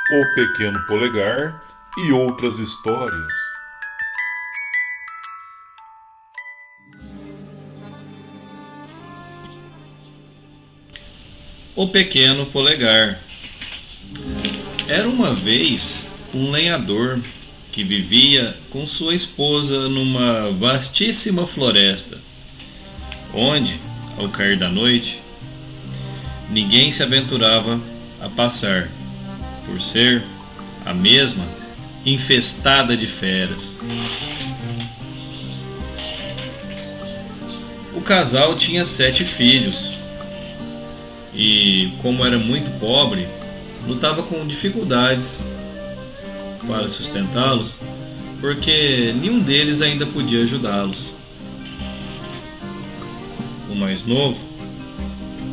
O Pequeno Polegar e outras histórias. O Pequeno Polegar. Era uma vez um lenhador que vivia com sua esposa numa vastíssima floresta, onde, ao cair da noite, ninguém se aventurava a passar, por ser a mesma infestada de feras. O casal tinha 7 filhos e, como era muito pobre, lutava com dificuldades para sustentá-los, porque nenhum deles ainda podia ajudá-los. O mais novo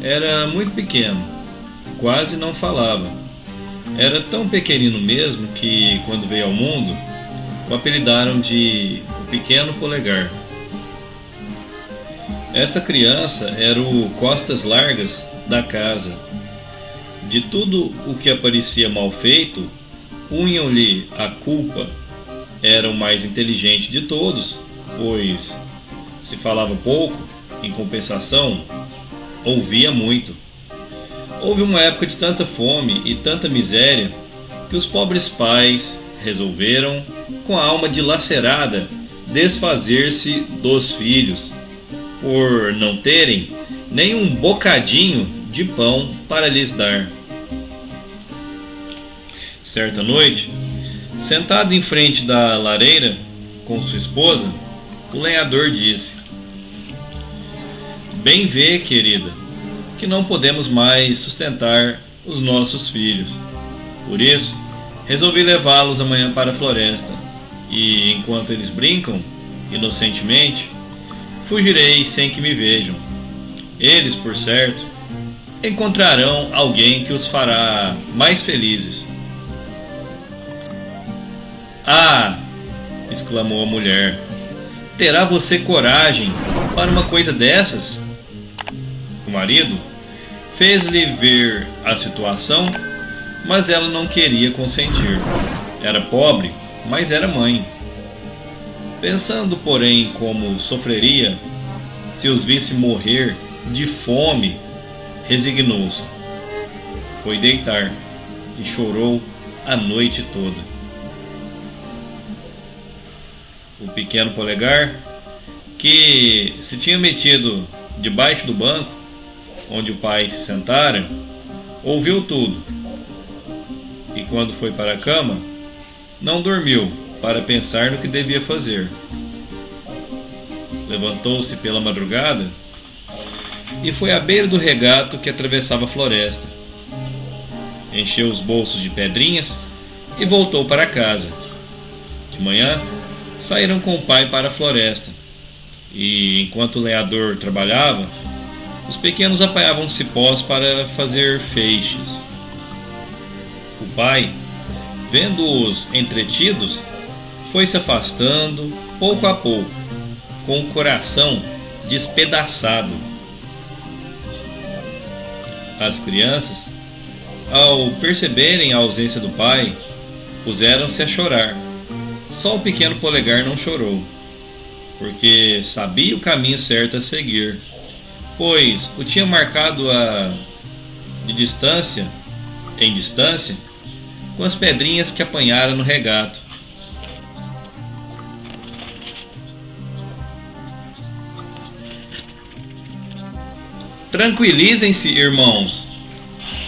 era muito pequeno, quase não falava. Era tão pequenino mesmo que, quando veio ao mundo, o apelidaram de o Pequeno Polegar. Esta criança era o costas largas da casa. De tudo o que aparecia mal feito, punham-lhe a culpa. Era o mais inteligente de todos, pois, se falava pouco, em compensação, ouvia muito. Houve uma época de tanta fome e tanta miséria que os pobres pais resolveram, com a alma dilacerada, desfazer-se dos filhos, por não terem nem um bocadinho de pão para lhes dar. Certa noite, sentado em frente da lareira com sua esposa, o lenhador disse: "Bem vê, querida, que não podemos mais sustentar os nossos filhos. Por isso, resolvi levá-los amanhã para a floresta, e enquanto eles brincam, inocentemente, fugirei sem que me vejam. Eles, por certo, encontrarão alguém que os fará mais felizes." "Ah!" exclamou a mulher. "Terá você coragem para uma coisa dessas?" O marido fez-lhe ver a situação, mas ela não queria consentir. Era pobre, mas era mãe. Pensando, porém, como sofreria se os visse morrer de fome, resignou-se. Foi deitar e chorou a noite toda. O Pequeno Polegar, que se tinha metido debaixo do banco onde o pai se sentara, ouviu tudo, e quando foi para a cama, não dormiu para pensar no que devia fazer. Levantou-se pela madrugada e foi à beira do regato que atravessava a floresta. Encheu os bolsos de pedrinhas e voltou para casa. De manhã, saíram com o pai para a floresta, e enquanto o lenhador trabalhava, os pequenos apanhavam cipós para fazer feixes. O pai, vendo-os entretidos, foi se afastando pouco a pouco, com o coração despedaçado. As crianças, ao perceberem a ausência do pai, puseram-se a chorar. Só o Pequeno Polegar não chorou, porque sabia o caminho certo a seguir, pois o tinha marcado de distância em distância com as pedrinhas que apanhara no regato. "Tranquilizem-se, irmãos.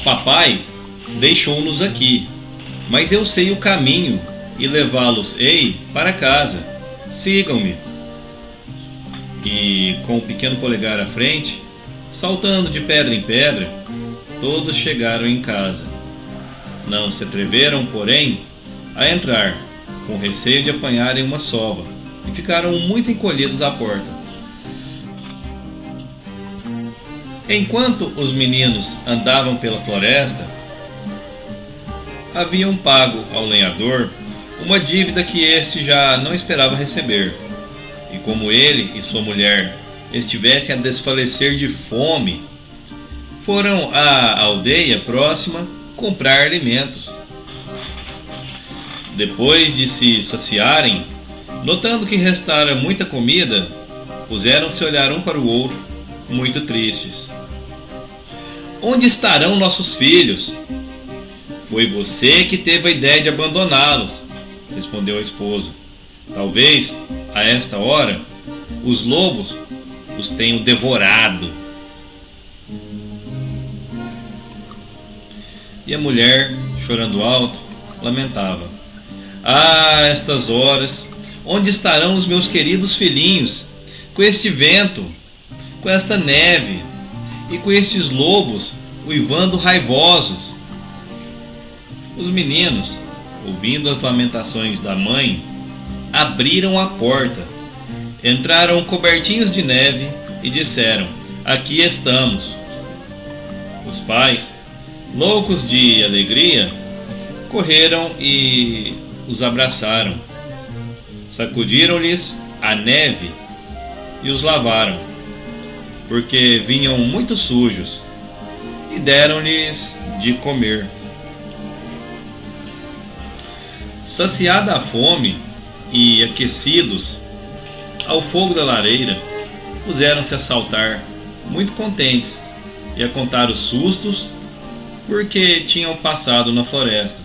Papai deixou-nos aqui, mas eu sei o caminho e levá-los-ei para casa. Sigam-me." E, com o Pequeno Polegar à frente, saltando de pedra em pedra, todos chegaram em casa. Não se atreveram, porém, a entrar, com receio de apanharem uma sova, e ficaram muito encolhidos à porta. Enquanto os meninos andavam pela floresta, haviam pago ao lenhador uma dívida que este já não esperava receber. e como ele e sua mulher estivessem a desfalecer de fome, foram à aldeia próxima comprar alimentos. Depois de se saciarem, notando que restara muita comida, puseram-se a olhar um para o outro, muito tristes. Onde estarão nossos filhos? Foi você que teve a ideia de abandoná-los, respondeu a esposa. Talvez, a esta hora, os lobos os tenham devorado. E a mulher, chorando alto, lamentava. Ah, estas horas, onde estarão os meus queridos filhinhos, com este vento, com esta neve e com estes lobos uivando raivosos? Os meninos, ouvindo as lamentações da mãe, abriram a porta, entraram cobertinhos de neve e disseram: aqui estamos. Os pais, loucos de alegria, correram e os abraçaram. Sacudiram-lhes a neve e os lavaram, porque vinham muito sujos, e deram-lhes de comer. Saciada a fome e aquecidos ao fogo da lareira, puseram-se a saltar, muito contentes, e a contar os sustos porque tinham passado na floresta.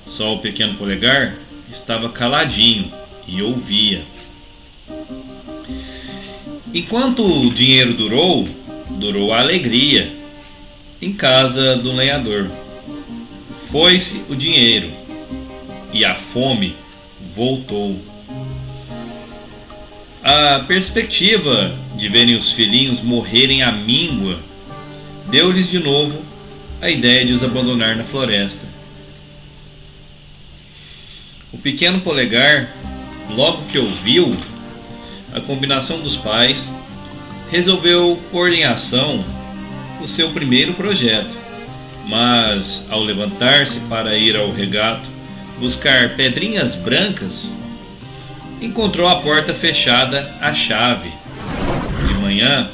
Só o pequeno Polegar estava caladinho e ouvia. Enquanto o dinheiro durou a alegria em casa do lenhador. Foi-se o dinheiro e a fome voltou. A perspectiva de verem os filhinhos morrerem à míngua deu-lhes de novo a ideia de os abandonar na floresta. O pequeno Polegar, logo que ouviu a combinação dos pais, resolveu pôr em ação o seu primeiro projeto, mas ao levantar-se para ir ao regato buscar pedrinhas brancas, encontrou a porta fechada à chave. De manhã,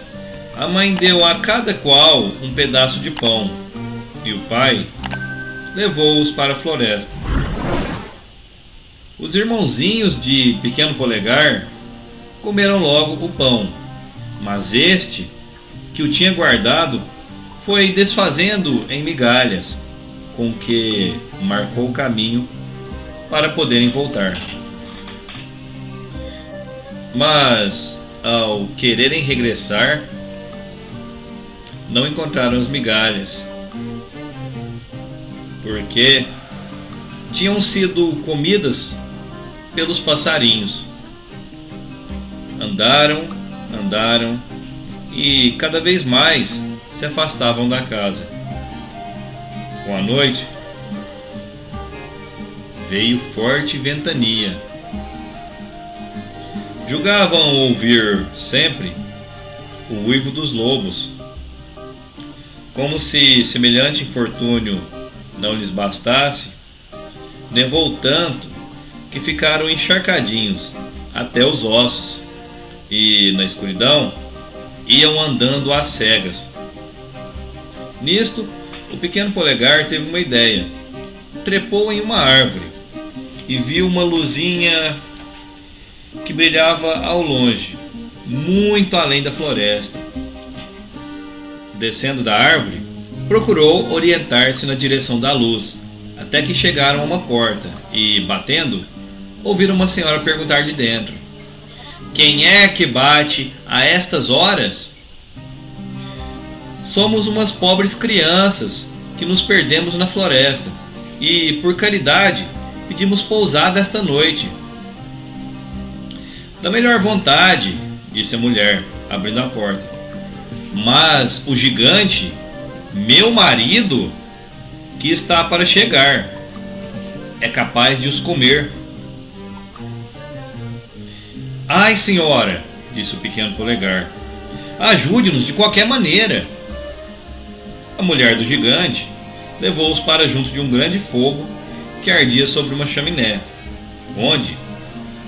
a mãe deu a cada qual um pedaço de pão, e o pai levou-os para a floresta. Os irmãozinhos de pequeno Polegar comeram logo o pão, mas este, que o tinha guardado, foi desfazendo em migalhas, com que marcou o caminho para poderem voltar. Mas, ao quererem regressar, não encontraram as migalhas, porque tinham sido comidas pelos passarinhos. Andaram e cada vez mais se afastavam da casa. Com a noite, veio forte ventania. Julgavam ouvir sempre o uivo dos lobos. Como se semelhante infortúnio não lhes bastasse, nevou tanto que ficaram encharcadinhos até os ossos e, na escuridão, iam andando às cegas. Nisto, o pequeno Polegar teve uma ideia. Trepou em uma árvore e viu uma luzinha que brilhava ao longe, muito além da floresta. Descendo da árvore, procurou orientar-se na direção da luz, até que chegaram a uma porta e, batendo, ouviram uma senhora perguntar de dentro: quem é que bate a estas horas? Somos umas pobres crianças que nos perdemos na floresta e, por caridade, pedimos pousada esta noite. Da melhor vontade, disse a mulher, abrindo a porta. Mas o gigante, meu marido, que está para chegar, é capaz de os comer. Ai, senhora, disse o pequeno Polegar, ajude-nos de qualquer maneira. A mulher do gigante levou-os para junto de um grande fogo que ardia sobre uma chaminé, onde,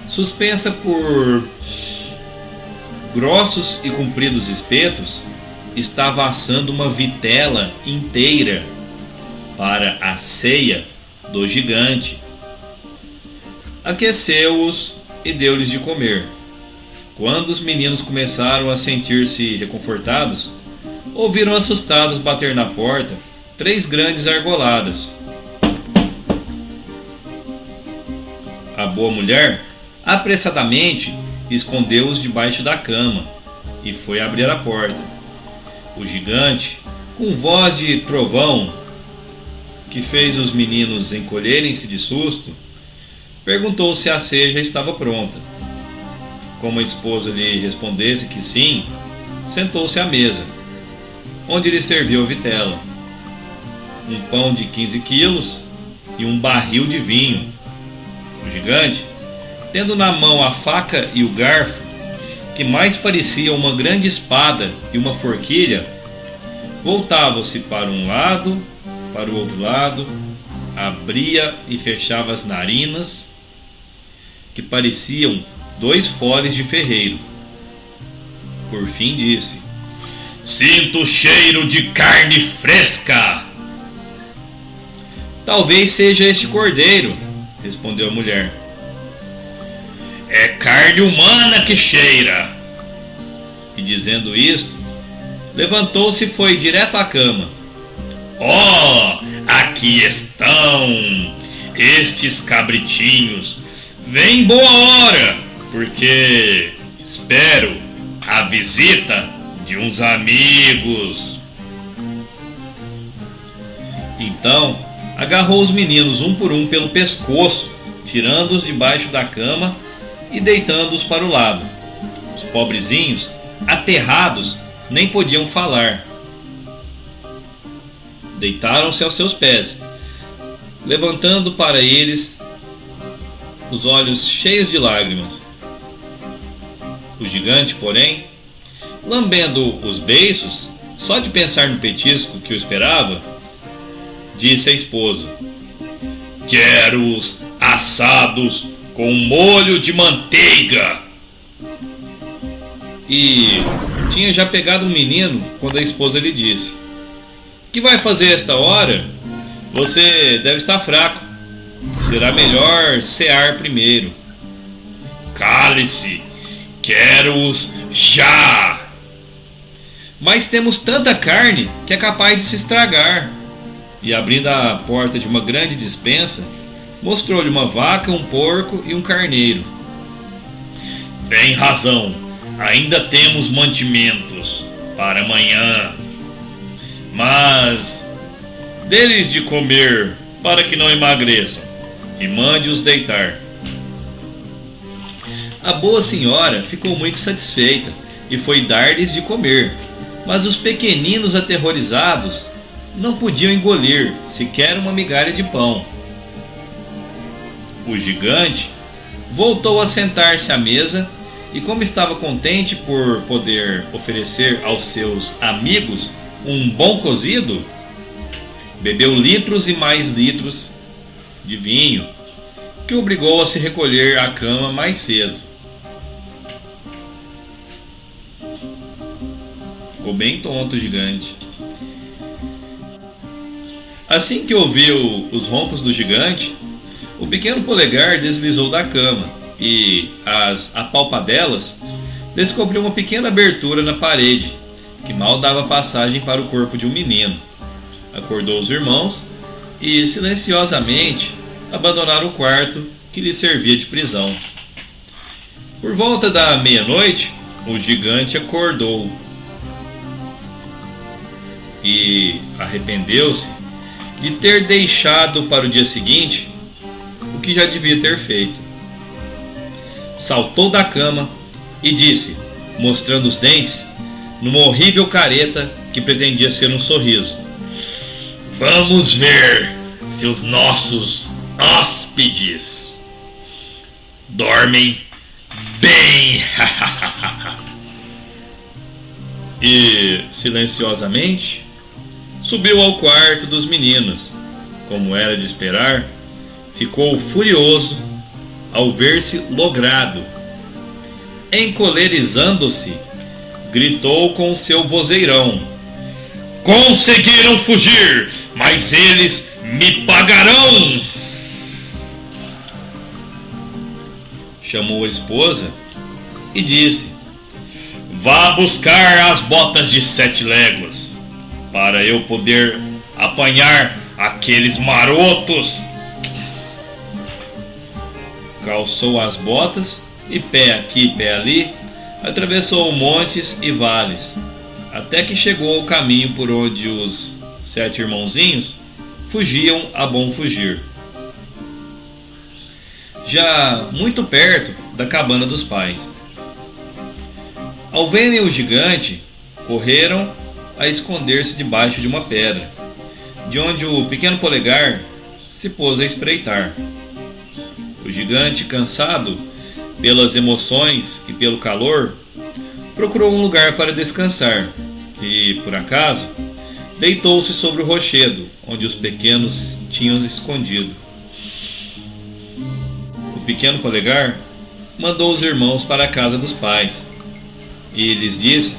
suspensa por grossos e compridos espetos, estava assando uma vitela inteira para a ceia do gigante. Aqueceu-os e deu-lhes de comer. Quando os meninos começaram a sentir-se reconfortados, ouviram assustados bater na porta 3 grandes argoladas. A boa mulher apressadamente escondeu-os debaixo da cama e foi abrir a porta. O gigante, com voz de trovão, que fez os meninos encolherem-se de susto, perguntou se a ceia já estava pronta. Como a esposa lhe respondesse que sim, sentou-se à mesa, onde lhe serviu a vitela, um pão de 15 quilos e um barril de vinho. O gigante, tendo na mão a faca e o garfo, que mais parecia uma grande espada e uma forquilha, voltava-se para um lado, para o outro lado, abria e fechava as narinas, que pareciam 2 foles de ferreiro. Por fim disse: "Sinto cheiro de carne fresca." "Talvez seja este cordeiro", respondeu a mulher. "É carne humana que cheira." E dizendo isto, levantou-se e foi direto à cama. "Oh, aqui estão estes cabritinhos. Vem em boa hora, porque espero a visita de uns amigos." Então agarrou os meninos um por um pelo pescoço, tirando-os debaixo da cama e deitando-os para o lado. Os pobrezinhos, aterrados, nem podiam falar. Deitaram-se aos seus pés, levantando para eles os olhos cheios de lágrimas. O gigante, porém, lambendo os beiços, só de pensar no petisco que o esperava, disse à esposa: "Quero-os assados com molho de manteiga." E tinha já pegado um menino quando a esposa lhe disse: "Que vai fazer esta hora? Você deve estar fraco. Será melhor cear primeiro." "Cale-se, quero-os já." "Mas temos tanta carne que é capaz de se estragar." E abrindo a porta de uma grande despensa, mostrou-lhe uma vaca, um porco e um carneiro. "Tem razão, ainda temos mantimentos para amanhã. Mas dê-lhes de comer para que não emagreçam e mande-os deitar." A boa senhora ficou muito satisfeita e foi dar-lhes de comer, mas os pequeninos, aterrorizados, não podiam engolir sequer uma migalha de pão. O gigante voltou a sentar-se à mesa e, como estava contente por poder oferecer aos seus amigos um bom cozido, bebeu litros e mais litros de vinho, que o obrigou a se recolher à cama mais cedo. Ficou bem tonto o gigante. Assim que ouviu os roncos do gigante, o pequeno polegar deslizou da cama e, às apalpadelas, descobriu uma pequena abertura na parede, que mal dava passagem para o corpo de um menino. Acordou os irmãos e, silenciosamente, abandonaram o quarto que lhe servia de prisão. Por volta da meia-noite, o gigante acordou e arrependeu-se de ter deixado para o dia seguinte o que já devia ter feito. Saltou da cama e disse, mostrando os dentes, numa horrível careta que pretendia ser um sorriso: "Vamos ver se os nossos hóspedes dormem bem." E, silenciosamente, subiu ao quarto dos meninos. Como era de esperar, ficou furioso ao ver-se logrado. Encolerizando-se, gritou com seu vozeirão: conseguiram fugir, mas eles me pagarão! Chamou a esposa e disse: vá buscar as botas de 7 léguas, para eu poder apanhar aqueles marotos. Calçou as botas e, pé aqui, pé ali, atravessou montes e vales, até que chegou ao caminho por onde os 7 irmãozinhos fugiam a bom fugir, já muito perto da cabana dos pais. Ao verem o gigante, correram a esconder-se debaixo de uma pedra, de onde o pequeno Polegar se pôs a espreitar. O gigante, cansado pelas emoções e pelo calor, procurou um lugar para descansar e, por acaso, deitou-se sobre o rochedo onde os pequenos tinham escondido. O pequeno Polegar mandou os irmãos para a casa dos pais e lhes disse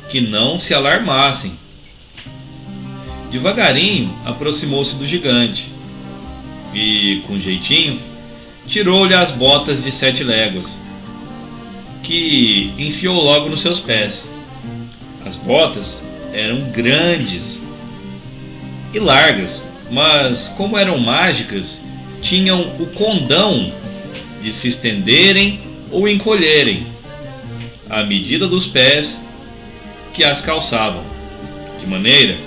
que não se alarmassem. Devagarinho aproximou-se do gigante e, com jeitinho, tirou-lhe as botas de 7 léguas, que enfiou logo nos seus pés. As botas eram grandes e largas, mas como eram mágicas, tinham o condão de se estenderem ou encolherem à medida dos pés que as calçavam, de maneira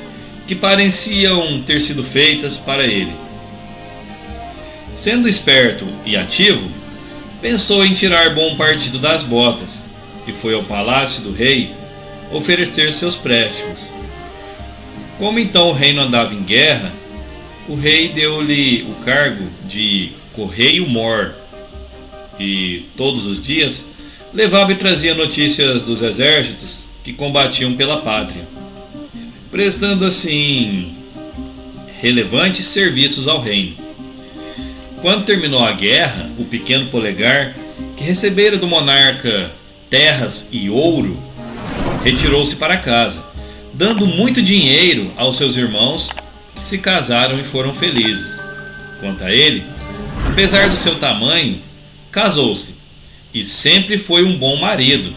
que pareciam ter sido feitas para ele. Sendo esperto e ativo, pensou em tirar bom partido das botas e foi ao palácio do rei oferecer seus préstimos. Como então o reino andava em guerra, o rei deu-lhe o cargo de correio-mor e todos os dias levava e trazia notícias dos exércitos que combatiam pela pátria, prestando assim relevantes serviços ao reino. Quando terminou a guerra, o pequeno Polegar, que recebera do monarca terras e ouro, retirou-se para casa, dando muito dinheiro aos seus irmãos, que se casaram e foram felizes. Quanto a ele, apesar do seu tamanho, casou-se e sempre foi um bom marido.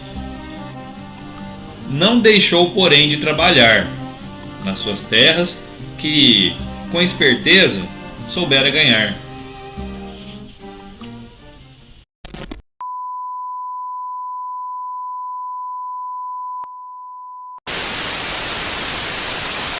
Não deixou, porém, de trabalhar nas suas terras, que, com esperteza, soubera ganhar.